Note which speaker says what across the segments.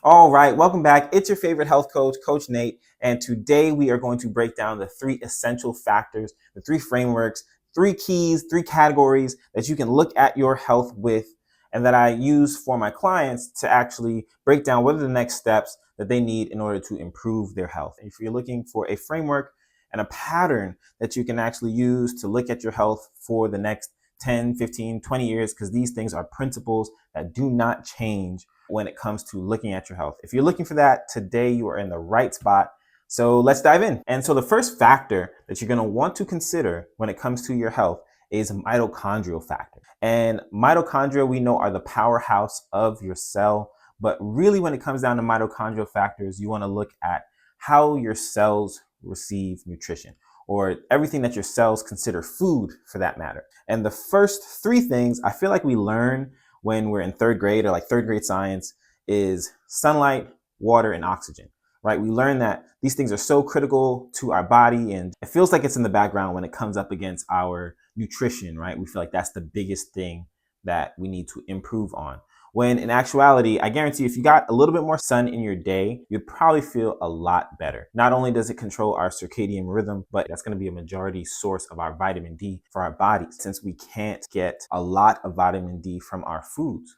Speaker 1: All right, welcome back. It's your favorite health coach, Coach Nate. And today we are going to break down the three essential factors, the three frameworks, three keys, three categories that you can look at your health with and that I use for my clients to actually break down what are the next steps that they need in order to improve their health. If you're looking for a framework and a pattern that you can actually use to look at your health for the next 10, 15, 20 years, because these things are principles that do not change when it comes to looking at your health. If you're looking for that, today you are in the right spot. So let's dive in. And so the first factor that you're going to want to consider when it comes to your health is mitochondrial factor. And mitochondria, we know, are the powerhouse of your cell. But really, when it comes down to mitochondrial factors, you want to look at how your cells receive nutrition, or everything that your cells consider food for that matter. And the first three things I feel like we learn when we're in third grade or like third grade science is sunlight, water, and oxygen, right? We learn that these things are so critical to our body, and it feels like it's in the background when it comes up against our nutrition, right? We feel like that's the biggest thing that we need to improve on. When in actuality, I guarantee if you got a little bit more sun in your day, you'd probably feel a lot better. Not only does it control our circadian rhythm, but that's going to be a majority source of our vitamin D for our bodies, since we can't get a lot of vitamin D from our foods.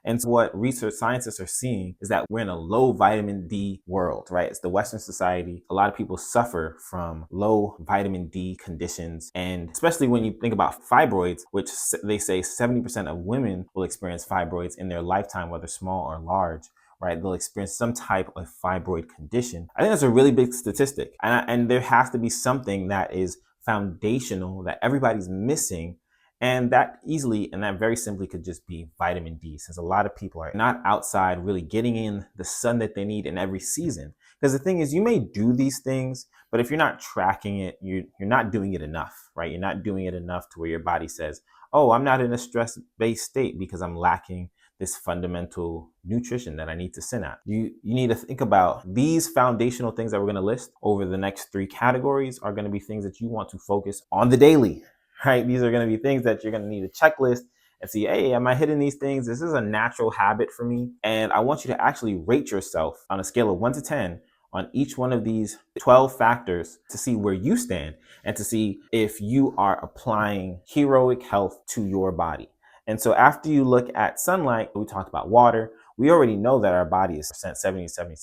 Speaker 1: And so what research scientists are seeing is that we're in a low vitamin D world, right? It's the Western society. A lot of people suffer from low vitamin D conditions. And especially when you think about fibroids, which they say 70% of women will experience fibroids in their lifetime, whether small or large, right? They'll experience some type of fibroid condition. I think that's a really big statistic. And there has to be something that is foundational that everybody's missing, and that easily and that very simply could just be vitamin D, since a lot of people are not outside really getting in the sun that they need in every season. Because the thing is, you may do these things, but if you're not tracking it, you're not doing it enough, right? You're not doing it enough to where your body says, oh, I'm not in a stress-based state because I'm lacking this fundamental nutrition that I need to send out. You need to think about these foundational things that we're going to list over the next three categories are going to be things that you want to focus on the daily, right? These are going to be things that you're going to need a checklist and see, hey, am I hitting these things? This is a natural habit for me. And I want you to actually rate yourself on a scale of 1 to 10 on each one of these 12 factors to see where you stand and to see if you are applying heroic health to your body. And so after you look at sunlight, we talked about water. We already know that our body is 70, 76%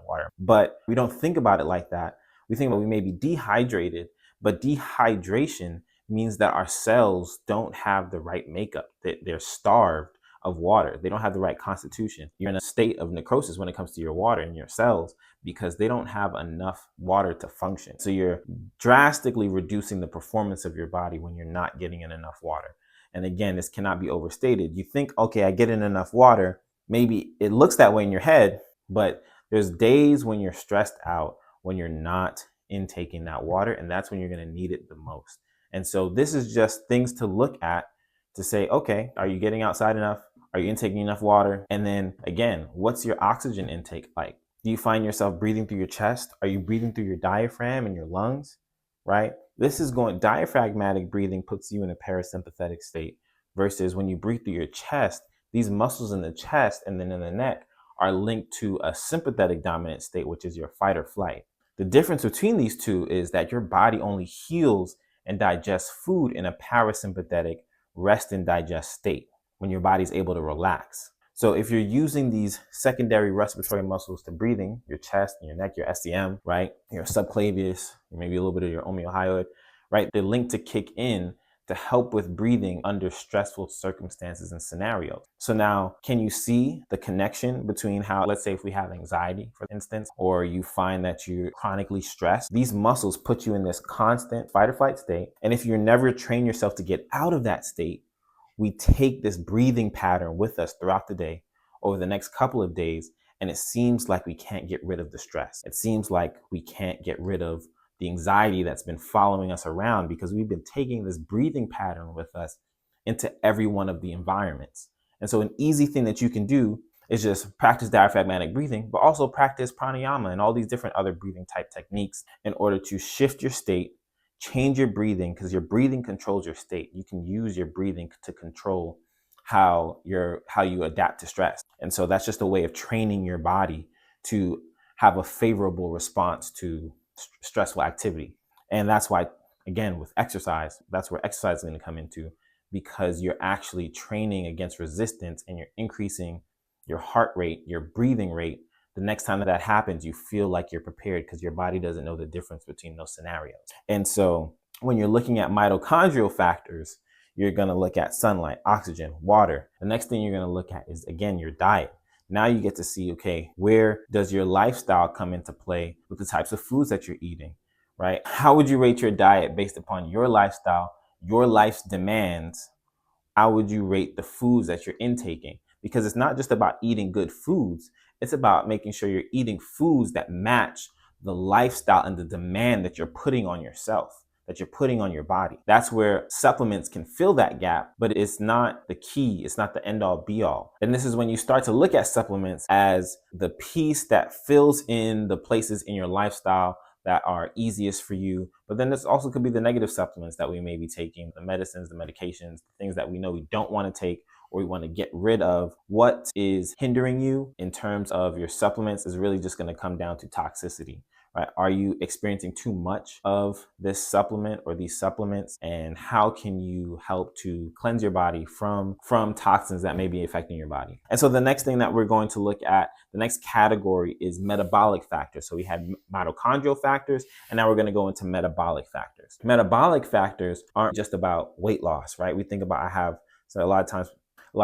Speaker 1: water, but we don't think about it like that. We think that we may be dehydrated, but dehydration means that our cells don't have the right makeup, that they're starved of water. They don't have the right constitution. You're in a state of necrosis when it comes to your water and your cells because they don't have enough water to function. So you're drastically reducing the performance of your body when you're not getting in enough water. And again, this cannot be overstated. You think, okay, I get in enough water. Maybe it looks that way in your head, but there's days when you're stressed out, when you're not intaking that water, and that's when you're going to need it the most. And so this is just things to look at to say, okay, are you getting outside enough? Are you intaking enough water? And then again, what's your oxygen intake like? Do you find yourself breathing through your chest? Are you breathing through your diaphragm and your lungs, right? Diaphragmatic breathing puts you in a parasympathetic state versus when you breathe through your chest, these muscles in the chest and then in the neck are linked to a sympathetic dominant state, which is your fight or flight. The difference between these two is that your body only heals and digest food in a parasympathetic rest and digest state when your body's able to relax. So if you're using these secondary respiratory muscles to breathing, your chest and your neck, your SCM, right, your subclavius, maybe a little bit of your omohyoid, right, they're linked to kick in to help with breathing under stressful circumstances and scenarios. So now, can you see the connection between how, let's say if we have anxiety, for instance, or you find that you're chronically stressed, these muscles put you in this constant fight or flight state. And if you never train yourself to get out of that state, we take this breathing pattern with us throughout the day over the next couple of days, and it seems like we can't get rid of the stress. It seems like we can't get rid of the anxiety that's been following us around because we've been taking this breathing pattern with us into every one of the environments. And so an easy thing that you can do is just practice diaphragmatic breathing, but also practice pranayama and all these different other breathing type techniques in order to shift your state, change your breathing, because your breathing controls your state. You can use your breathing to control how you adapt to stress. And so that's just a way of training your body to have a favorable response to stressful activity. And that's why, again, with exercise, that's where exercise is going to come into, because you're actually training against resistance and you're increasing your heart rate, your breathing rate. The next time that happens, you feel like you're prepared because your body doesn't know the difference between those scenarios. And so when you're looking at mitochondrial factors, you're going to look at sunlight, oxygen, water. The next thing you're going to look at is, again, your diet. Now you get to see, okay, where does your lifestyle come into play with the types of foods that you're eating, right? How would you rate your diet based upon your lifestyle, your life's demands? How would you rate the foods that you're intaking? Because it's not just about eating good foods. It's about making sure you're eating foods that match the lifestyle and the demand that you're putting on yourself, that you're putting on your body. That's where supplements can fill that gap, but it's not the key. It's not the end all be all. And this is when you start to look at supplements as the piece that fills in the places in your lifestyle that are easiest for you. But then this also could be the negative supplements that we may be taking, the medicines, the medications, the things that we know we don't want to take or we want to get rid of. What is hindering you in terms of your supplements is really just going to come down to toxicity. Right? Are you experiencing too much of this supplement or these supplements? And how can you help to cleanse your body from toxins that may be affecting your body? And so the next thing that we're going to look at, the next category, is metabolic factors. So we had mitochondrial factors, and now we're going to go into metabolic factors. Metabolic factors aren't just about weight loss, right? We think about a lot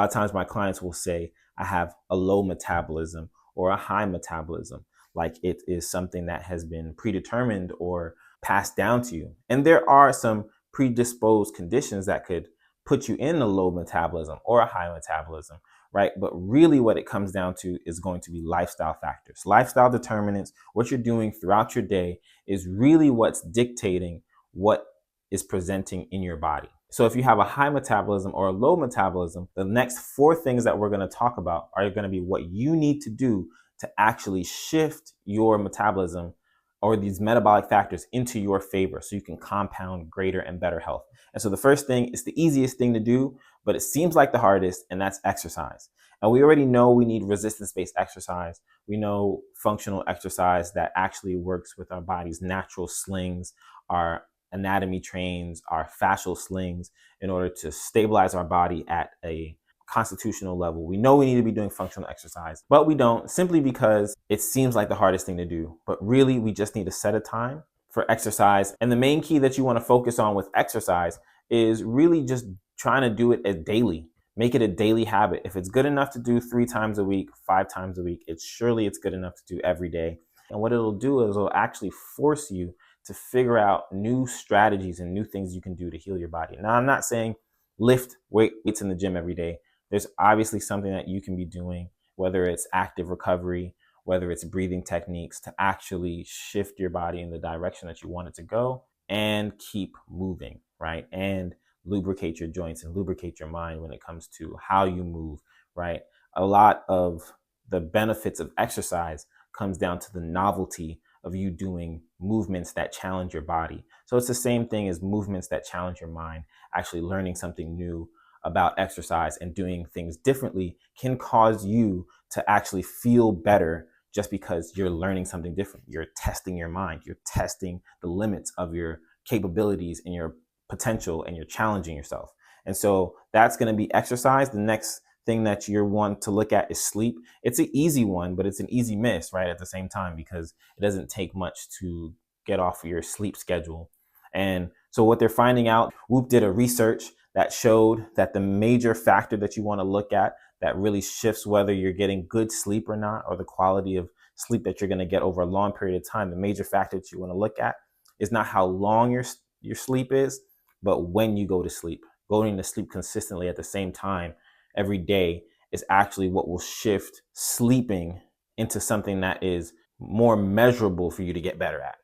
Speaker 1: of times my clients will say, I have a low metabolism or a high metabolism, like it is something that has been predetermined or passed down to you. And there are some predisposed conditions that could put you in a low metabolism or a high metabolism, right? But really what it comes down to is going to be lifestyle factors. Lifestyle determinants, what you're doing throughout your day is really what's dictating what is presenting in your body. So if you have a high metabolism or a low metabolism, the next 4 things that we're going to talk about are going to be what you need to do to actually shift your metabolism or these metabolic factors into your favor so you can compound greater and better health. And so the first thing is the easiest thing to do, but it seems like the hardest, and that's exercise. And we already know we need resistance-based exercise. We know functional exercise that actually works with our body's natural slings, our anatomy trains, our fascial slings, in order to stabilize our body at a constitutional level. We know we need to be doing functional exercise, but we don't, simply because it seems like the hardest thing to do. But really, we just need to set a time for exercise. And the main key that you want to focus on with exercise is really just trying to do it as daily. Make it a daily habit. If it's good enough to do 3 times a week, 5 times a week, it's good enough to do every day. And what it'll do is it'll actually force you to figure out new strategies and new things you can do to heal your body. Now, I'm not saying lift weights in the gym every day. There's obviously something that you can be doing, whether it's active recovery, whether it's breathing techniques, to actually shift your body in the direction that you want it to go and keep moving, right? And lubricate your joints and lubricate your mind when it comes to how you move, right? A lot of the benefits of exercise comes down to the novelty of you doing movements that challenge your body. So it's the same thing as movements that challenge your mind. Actually learning something new about exercise and doing things differently can cause you to actually feel better just because you're learning something different. You're testing your mind. You're testing the limits of your capabilities and your potential, and you're challenging yourself. And so that's going to be exercise. The next thing that you want to look at is sleep. It's an easy one, but it's an easy miss, right, at the same time, because it doesn't take much to get off of your sleep schedule. And so what they're finding out, Whoop did a research that showed that the major factor that you want to look at that really shifts whether you're getting good sleep or not, or the quality of sleep that you're going to get over a long period of time, the major factor that you want to look at is not how long your sleep is, but when you go to sleep. Going to sleep consistently at the same time every day is actually what will shift sleeping into something that is more measurable for you to get better at,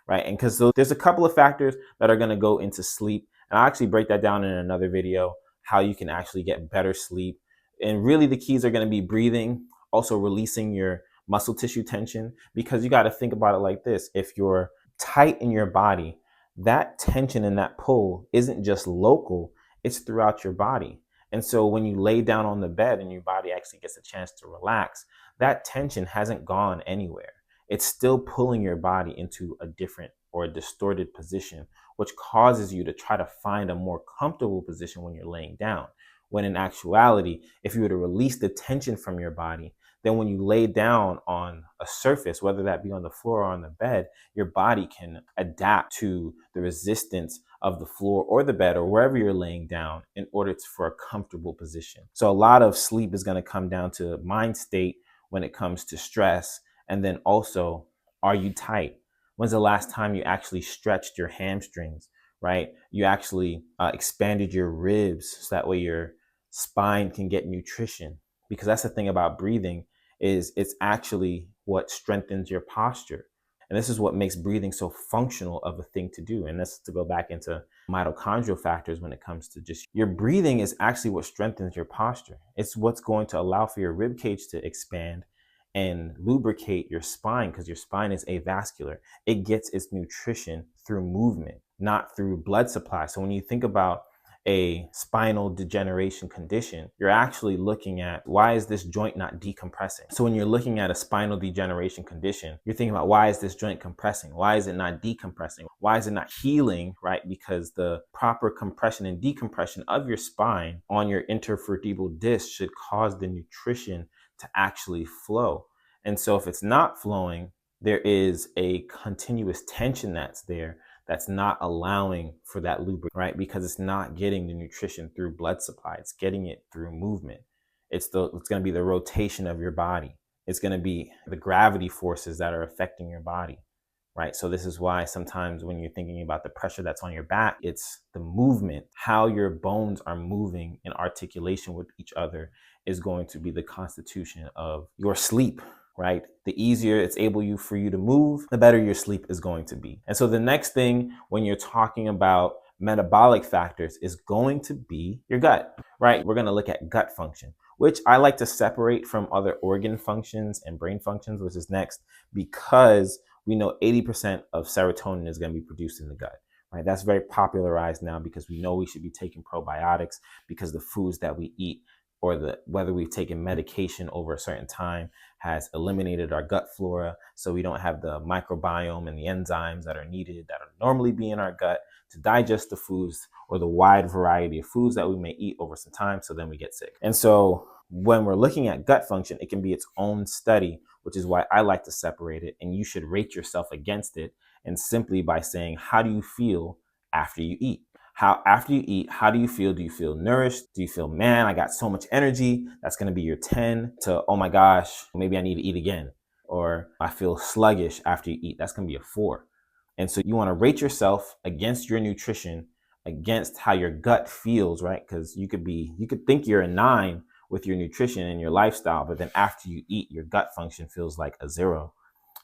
Speaker 1: right? And because there's a couple of factors that are going to go into sleep, and I'll actually break that down in another video, how you can actually get better sleep. And really the keys are going to be breathing, also releasing your muscle tissue tension, because you got to think about it like this. If you're tight in your body, that tension and that pull isn't just local, it's throughout your body. And so when you lay down on the bed and your body actually gets a chance to relax, that tension hasn't gone anywhere. It's still pulling your body into a different or a distorted position, which causes you to try to find a more comfortable position when you're laying down. When in actuality, if you were to release the tension from your body, then when you lay down on a surface, whether that be on the floor or on the bed, your body can adapt to the resistance of the floor or the bed or wherever you're laying down in order for a comfortable position. So a lot of sleep is going to come down to mind state when it comes to stress. And then also, are you tight? When's the last time you actually stretched your hamstrings, right? You actually expanded your ribs so that way your spine can get nutrition. Because that's the thing about breathing, is it's actually what strengthens your posture. And this is what makes breathing so functional of a thing to do. And this to go back into mitochondrial factors when it comes to just your breathing is actually what strengthens your posture. It's what's going to allow for your rib cage to expand and lubricate your spine, because your spine is avascular. It gets its nutrition through movement, not through blood supply. So when you think about a spinal degeneration condition, you're actually looking at, why is this joint not decompressing? So when you're looking at a spinal degeneration condition, you're thinking about, why is this joint compressing? Why is it not decompressing? Why is it not healing, right? Because the proper compression and decompression of your spine on your intervertebral disc should cause the nutrition to actually flow. And so if it's not flowing, there is a continuous tension that's not allowing for that lubricant, right? Because it's not getting the nutrition through blood supply. It's getting it through movement. It's going to be the rotation of your body. It's going to be the gravity forces that are affecting your body, right? So this is why sometimes when you're thinking about the pressure that's on your back, it's the movement, how your bones are moving in articulation with each other is going to be the constitution of your sleep, right? The easier it's able for you to move, the better your sleep is going to be. And so the next thing when you're talking about metabolic factors is going to be your gut, right? We're going to look at gut function, which I like to separate from other organ functions and brain functions, which is next, because we know 80% of serotonin is going to be produced in the gut, right? That's very popularized now because we know we should be taking probiotics because the foods that we eat or whether we've taken medication over a certain time has eliminated our gut flora, so we don't have the microbiome and the enzymes that are needed that are normally be in our gut to digest the foods or the wide variety of foods that we may eat over some time, so then we get sick. And so when we're looking at gut function, it can be its own study, which is why I like to separate it, and you should rate yourself against it, and simply by saying, how do you feel after you eat? After you eat, how do you feel? Do you feel nourished? Do you feel, man, I got so much energy? That's going to be your 10 to, oh my gosh, maybe I need to eat again. Or I feel sluggish after you eat. That's going to be a 4. And so you want to rate yourself against your nutrition, against how your gut feels, right? Because you could think you're a 9 with your nutrition and your lifestyle, but then after you eat, your gut function feels like a 0.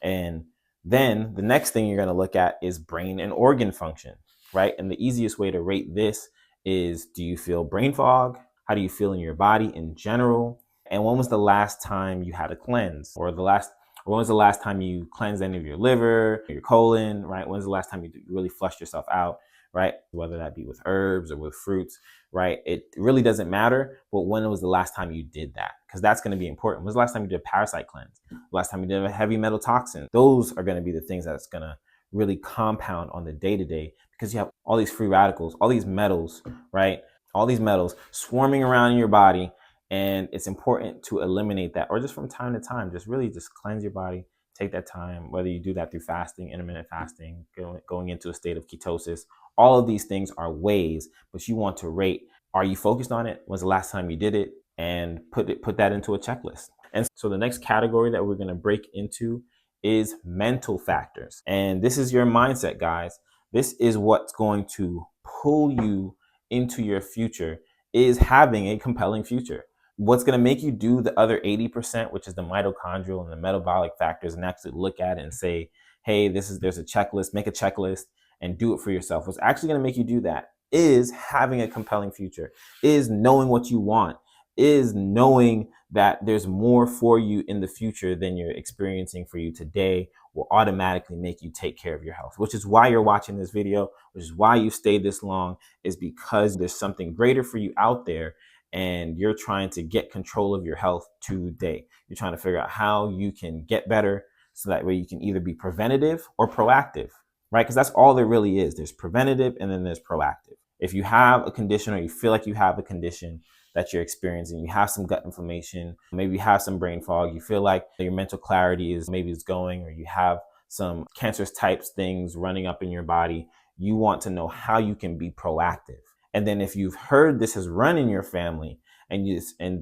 Speaker 1: And then the next thing you're going to look at is brain and organ function, right? And the easiest way to rate this is, do you feel brain fog? How do you feel in your body in general? And when was the last time you had a cleanse? Or when was the last time you cleansed any of your liver, your colon, right? When's the last time you really flushed yourself out, right? Whether that be with herbs or with fruits, right? It really doesn't matter, but when was the last time you did that? Because that's going to be important. When's the last time you did a parasite cleanse? Last time you did a heavy metal toxin? Those are going to be the things that's going to really compound on the day-to-day, because you have all these free radicals, all these metals, right? All these metals swarming around in your body. And it's important to eliminate that, or just from time to time, just really just cleanse your body. Take that time, whether you do that through fasting, intermittent fasting, going into a state of ketosis. All of these things are ways, but you want to rate, are you focused on it? When's the last time you did it? And put that into a checklist. And so the next category that we're going to break into is mental factors. And this is your mindset, guys. This is what's going to pull you into your future, is having a compelling future. What's going to make you do the other 80%, which is the mitochondrial and the metabolic factors, and actually look at it and say, hey, there's a checklist, make a checklist and do it for yourself. What's actually going to make you do that is having a compelling future, is knowing what you want, is knowing that there's more for you in the future than you're experiencing for you today, will automatically make you take care of your health, which is why you're watching this video, which is why you stayed this long, is because there's something greater for you out there. and you're trying to get control of your health today. You're trying to figure out how you can get better so that way you can either be preventative or proactive, right? Because that's all there really is. There's preventative and then there's proactive. If you have a condition or you feel like you have a condition that you're experiencing, you have some gut inflammation, maybe you have some brain fog, you feel like your mental clarity is maybe is going, or you have some cancerous types things running up in your body, you want to know how you can be proactive. And then if you've heard this has run in your family and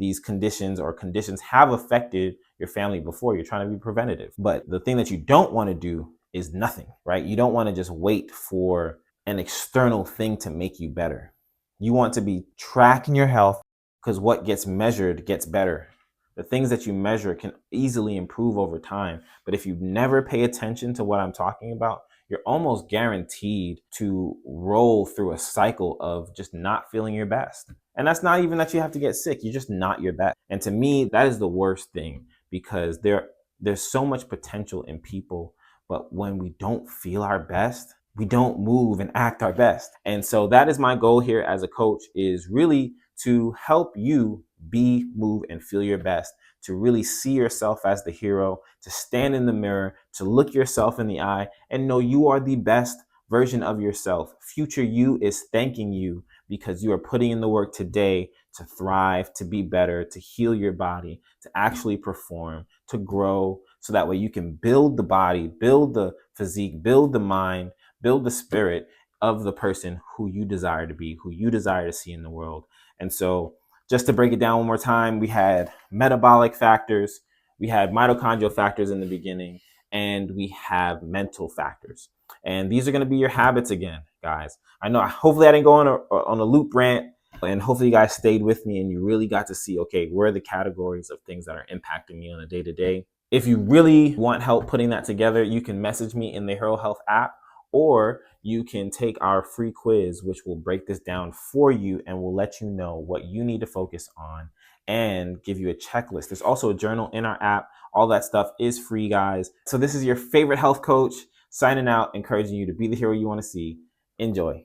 Speaker 1: these conditions or conditions have affected your family before, you're trying to be preventative. But the thing that you don't want to do is nothing, right? You don't want to just wait for an external thing to make you better. You want to be tracking your health, because what gets measured gets better. The things that you measure can easily improve over time. But if you never pay attention to what I'm talking about, you're almost guaranteed to roll through a cycle of just not feeling your best. And that's not even that you have to get sick. You're just not your best. And to me, that is the worst thing, because there's so much potential in people. But when we don't feel our best, we don't move and act our best. And so that is my goal here as a coach, is really to help you be, move, and feel your best, to really see yourself as the hero, to stand in the mirror, to look yourself in the eye and know you are the best version of yourself. Future you is thanking you because you are putting in the work today to thrive, to be better, to heal your body, to actually perform, to grow, so that way you can build the body, build the physique, build the mind, build the spirit of the person who you desire to be, who you desire to see in the world. And so just to break it down one more time, we had metabolic factors, we had mitochondrial factors in the beginning, and we have mental factors. And these are going to be your habits again, guys. I know, hopefully I didn't go on a loop rant, and hopefully you guys stayed with me and you really got to see, okay, where are the categories of things that are impacting me on a day-to-day. If you really want help putting that together, you can message me in the Hero Health app, or you can take our free quiz, which will break this down for you and will let you know what you need to focus on and give you a checklist. There's also a journal in our app. All that stuff is free, guys. So this is your favorite health coach signing out, encouraging you to be the hero you want to see. Enjoy.